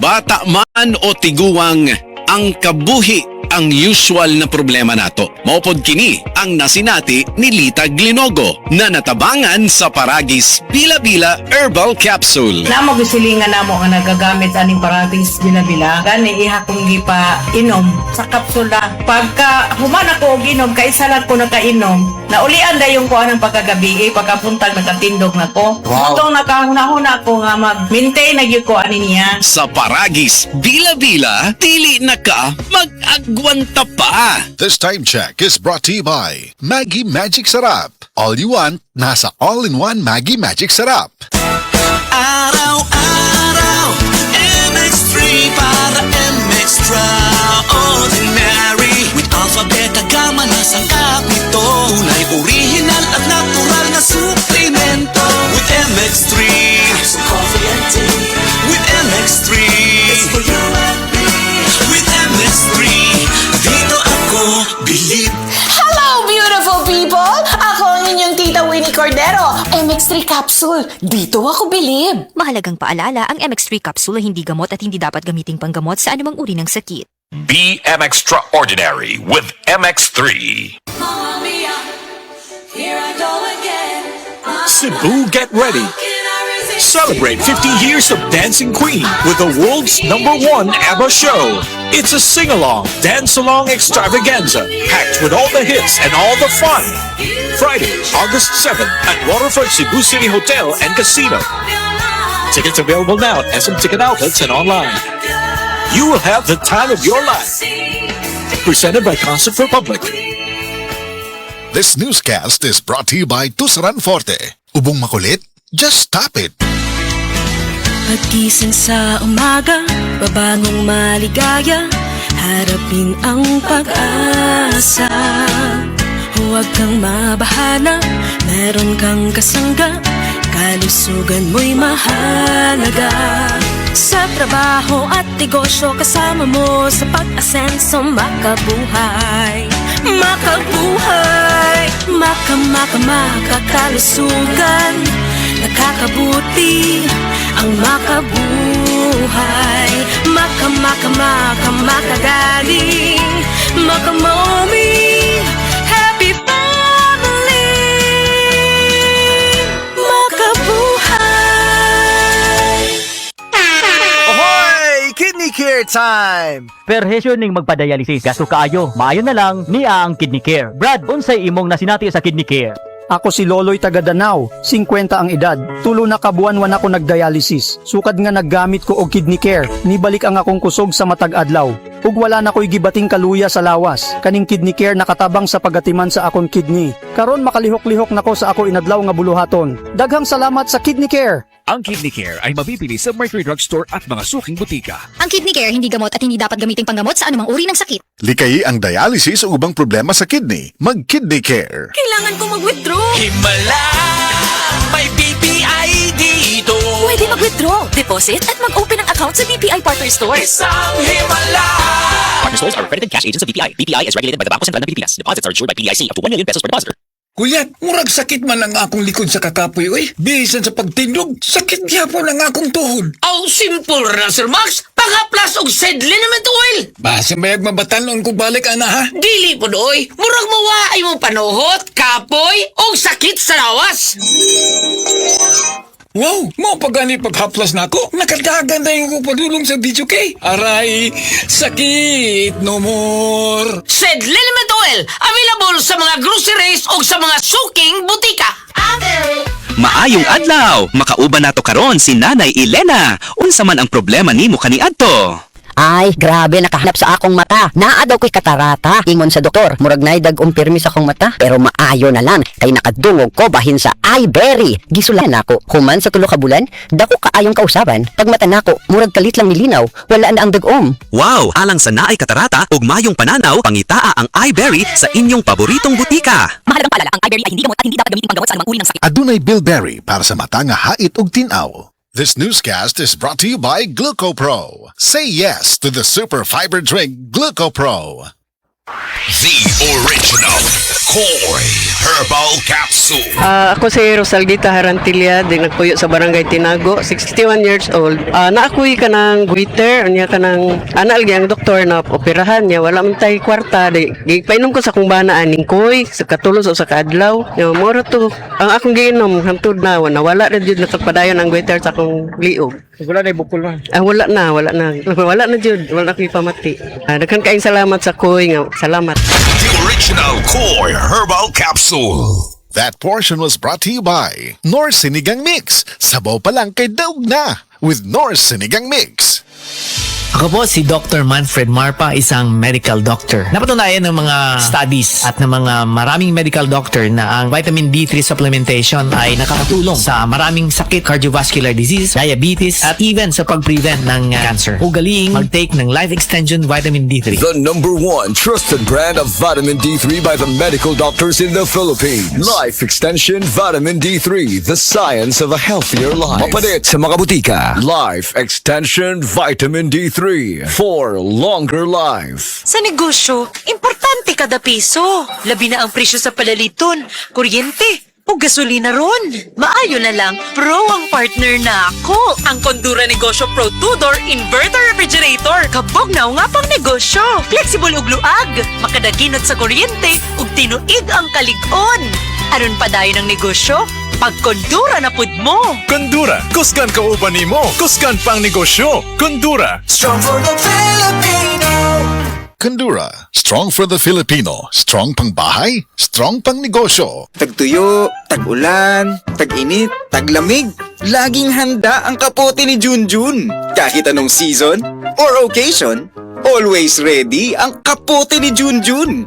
Bata man o tiguwang, ang kabuhi ang usual na problema nato. Maupod kini ang nasinati ni Lita Glinogo na natabangan sa Paragis Bila-Bila Herbal Capsule. Namo gisilingan namo nga nagagamit aning Paragis Bila-Bila. Gani iha kong gipa inom sa kapsula. Pagka human ako og inom, kaisa lang ko nakainom. Naulian da yung kuha ng pagkagabi, pagkapuntag nagkatindog na ko. Wow. Itong nakahuna-huna ko nga mag-maintain na yung kuha niya. Sa Paragis Bila-Bila, dili na ka mag-agwanta pa. This time check is brought to you by Maggie Magic Sarap. All you want, nasa all-in-one Maggie Magic Sarap. Araw-araw, MX3 para extraordinary. With alphabet gamma na sangkap nito. Tunay original at natural na suplemento. With MX3, so coffee and tea. With MX3, it's for you and me. With MX3, dito ako bilib. Hello, beautiful people! Ako ang inyong tita Winnie Cordero, MX3 Capsule. Dito ako bilib. Mahalagang paalala, ang MX3 capsule ay hindi gamot at hindi dapat gamiting panggamot sa anumang uri ng sakit. Be extraordinary with MX3. Cebu, get ready. Celebrate 50 years of Dancing Queen with the world's #1 ABBA show. It's a sing-along, dance-along extravaganza, packed with all the hits and all the fun. Friday, August 7th at Waterfront Cebu City Hotel and Casino. Tickets available now at SM Ticket Outlets and online. You will have the time of your life. Presented by Concert for Public. This newscast is brought to you by Tusaran Forte. Ubong makulit? Just stop it. Pagkising sa umaga, babangong maligaya, harapin ang pag-asa. Huwag kang mabahala, meron kang kasangga, kalusugan mo'y mahalaga. Sa trabaho at negosyo, kasama mo sa pag-asenso, makabuhay. Makabuhay, makakalusugan, nakakabuti ang makabuhay. Makagaling, makamami, happy family, makabuhay. Ahoy! Kidney Care time! Perhesyo ning magpa-dialysis. Gasto kaayo, maayo na lang niya ang Kidney Care. Brad, unsay imong nasinati sa Kidney Care? Ako si Loloy taga Danau, 50 ang edad. Tulo na kabuan-wan ako nagdialysis. Sukad nga naggamit ko og Kidney Care. Nibalik ang akong kusog sa matag adlaw. Ug wala na ko'y gibating kaluya sa lawas. Kaning Kidney Care nakatabang sa pagatiman sa akong kidney. Karon makalihok-lihok nako sa ako inadlaw nga buluhaton. Daghang salamat sa Kidney Care. Ang Kidney Care ay mabibili sa Mercury Drugstore at mga suking butika. Ang Kidney Care hindi gamot at hindi dapat gamiting panggamot sa anumang uri ng sakit. Likayi ang dialysis o ubang problema sa kidney. Mag-Kidney Care. Kailangan ko mag-withdraw. Himala, may BPI dito. Pwede mag-withdraw, deposit, at mag-open ng account sa BPI Partner Stores. Isang himala. Partner stores are accredited cash agents of BPI. BPI is regulated by the Bangko Sentral ng Pilipinas. Deposits are insured by PDIC up to 1 million pesos per depositor. Kuyat, murag sakit man ang akong likod sa kakapoy, oy. Bisan sa pagtindog, sakit gyapon ang akong tuhod. Oh, simple ra, Sir Max. Pangaplas og sedle naman to, oil. Basta mayag mabatanon ko balik, ana, ha? Dili po doy. Murag mawaay mo panuhot, kapoy, og sakit sa lawas. Wow, mo pa gani paghaplas na ako. Nakadagan na yung padulong sa video kay. Aray, sakit no more. Sedle naman to, oil. Available sa mga groceries o sa mga suking butika. Maayong adlaw! Makauban nato karon si Nanay Elena. Unsa man ang problema nimo kaniadto? Ay, grabe, nakahanap sa akong mata. Naa daw ko'y katarata. Ingon sa doktor, murag na dag umpirmi sa akong mata. Pero maayo na lang, kay nakadungog ko bahin sa iBerry. Gisulan ako, human sa tulo ka bulan, dako kaayong kausaban. Pag mata nako, murag kalit lang nilinaw, wala na ang dagom. Wow! Alang sa naay katarata ug mayong pananaw, pangitaa ang iBerry sa inyong paboritong butika. Mahalagang paalala, ang iBerry ay hindi gamot at hindi dapat gamiting panggamot sa anumang uri ng sakit. Adunay Bilberry para sa mata nga hait ug tinaw. This newscast is brought to you by GlucoPro. Say yes to the super fiber drink GlucoPro. The original Koi Herbal Capsule. Ako si Rosaldita Harantilla, din nagpuyo sa Barangay Tinago, 61 years old. Naakuy ka ng goiter, anya ka ng anal ang doktor na operahan niya, wala man tay kwarta. Painom ko sa kung bana aning koy, sa katulos o sa kaadlaw. Moro to, ang akong giinom, hamtod na, wala na jud nakapadayon ang goiter sa akong liog. Wala na ibukol man. Wala na. Wala na jud, wala na ko'y pamati. Daghan kaayong salamat sa koy nga, salamat. The original Koi Herbal Capsule. That portion was brought to you by North Sinigang Mix. Sabaw pa lang kay daog na with North Sinigang Mix. Ako po si Dr. Manfred Marpa, isang medical doctor. Napatunayan ng mga studies at ng mga maraming medical doctor na ang vitamin D3 supplementation ay nakakatulong sa maraming sakit, cardiovascular disease, diabetes, at even sa pag-prevent ng cancer. Ugaliing mag-take ng Life Extension Vitamin D3. The #1 trusted brand of vitamin D3 by the medical doctors in the Philippines. Life Extension Vitamin D3, the science of a healthier life. Mapalit sa mga butika. Life Extension Vitamin D3 for longer life. Sa negosyo, importante kada piso. Labi na ang presyo sa palaliton, kuryente, o gasolina ron. Maayo na lang, Pro ang partner na ako. Ang Kondura Negosyo Pro 2-Door Inverter Refrigerator. Kabog na nga pang negosyo. Flexible ug luag. Makadaginot sa kuryente ug tinuig ang kalig-on. Aron pa dayon ang negosyo, pag Kondura na pud mo. Kondura, kusgan ka uban nimo, kusgan pang negosyo. Kondura, Strong for the Filipino. Kondura, strong for the Filipino. Strong pang bahay, strong pang negosyo. Tagtuyo, tag-ulan, tag-init, taglamig. Laging handa ang kapote ni Junjun. Kahit anong season or occasion, always ready ang kapote ni Junjun.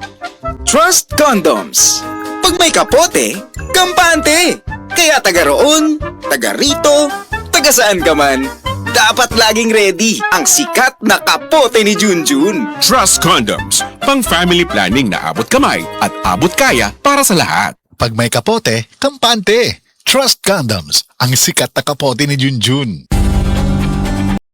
Trust Condoms. Pag may kapote, kampante. Kaya taga roon, taga rito, taga saan ka man, dapat laging ready ang sikat na kapote ni Junjun. Trust Condoms, pang family planning na abot kamay at abot kaya para sa lahat. Pag may kapote, kampante. Trust Condoms, ang sikat na kapote ni Junjun.